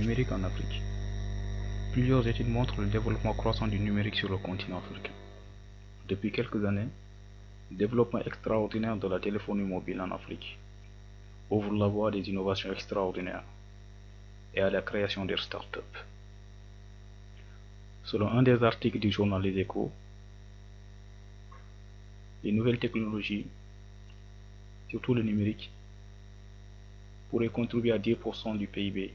numérique en Afrique. Plusieurs études montrent le développement croissant du numérique sur le continent africain. Depuis quelques années, le développement extraordinaire de la téléphonie mobile en Afrique ouvre la voie à des innovations extraordinaires et à la création des startups. Selon un des articles du journal Les Échos, les nouvelles technologies, surtout le numérique, pourraient contribuer à 10% du PIB,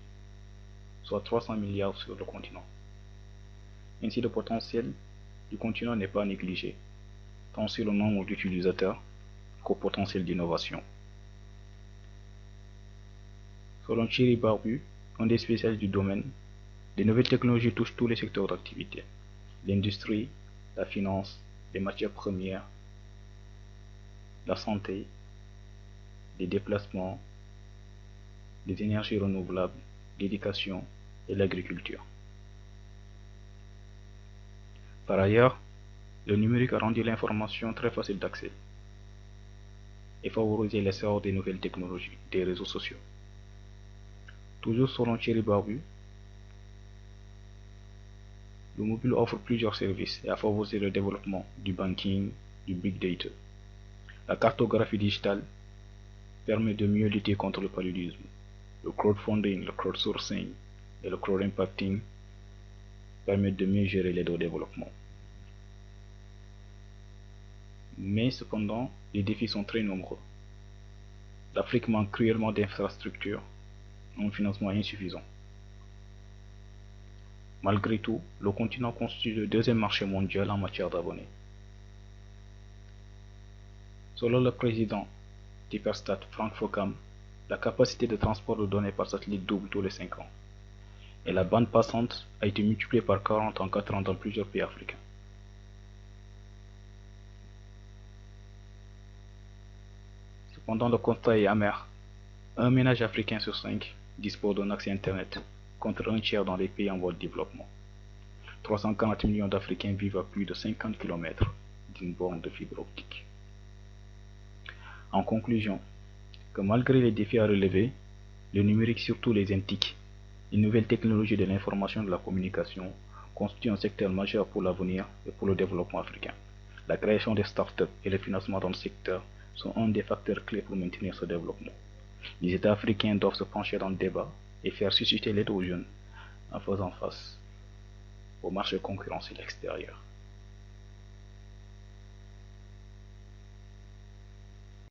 soit 300 milliards sur le continent. Ainsi, le potentiel du continent n'est pas négligé, tant sur le nombre d'utilisateurs qu'au potentiel d'innovation. Selon Thierry Barbu, un des spécialistes du domaine, les nouvelles technologies touchent tous les secteurs d'activité: l'industrie, la finance, les matières premières, la santé, les déplacements, les énergies renouvelables, l'éducation et l'agriculture. Par ailleurs, le numérique a rendu l'information très facile d'accès et favorisé l'essor des nouvelles technologies, des réseaux sociaux. Toujours selon Thierry Barbu, le mobile offre plusieurs services et a favorisé le développement du banking, du big data. La cartographie digitale permet de mieux lutter contre le paludisme. Le crowdfunding, le crowdsourcing et le crowdimpacting permettent de mieux gérer l'aide au développement. Mais cependant, les défis sont très nombreux. L'Afrique manque cruellement d'infrastructures, un financement insuffisant. Malgré tout, le continent constitue le deuxième marché mondial en matière d'abonnés. Selon le président d'Hyperstat, Frank Fokam, la capacité de transport de données par satellite double tous les 5 ans, et la bande passante a été multipliée par 40 en 4 ans dans plusieurs pays africains. Cependant, le constat est amer. Un ménage africain sur 5 dispose d'un accès Internet, contre un tiers dans les pays en voie de développement. 340 millions d'Africains vivent à plus de 50 km d'une borne de fibre optique. En conclusion, que malgré les défis à relever, le numérique, surtout les NTIC, les nouvelles technologies de l'information et de la communication, constituent un secteur majeur pour l'avenir et pour le développement africain. La création des startups et le financement dans le secteur sont un des facteurs clés pour maintenir ce développement. Les États africains doivent se pencher dans le débat et faire susciter l'aide aux jeunes en faisant face au marché concurrentiel extérieur.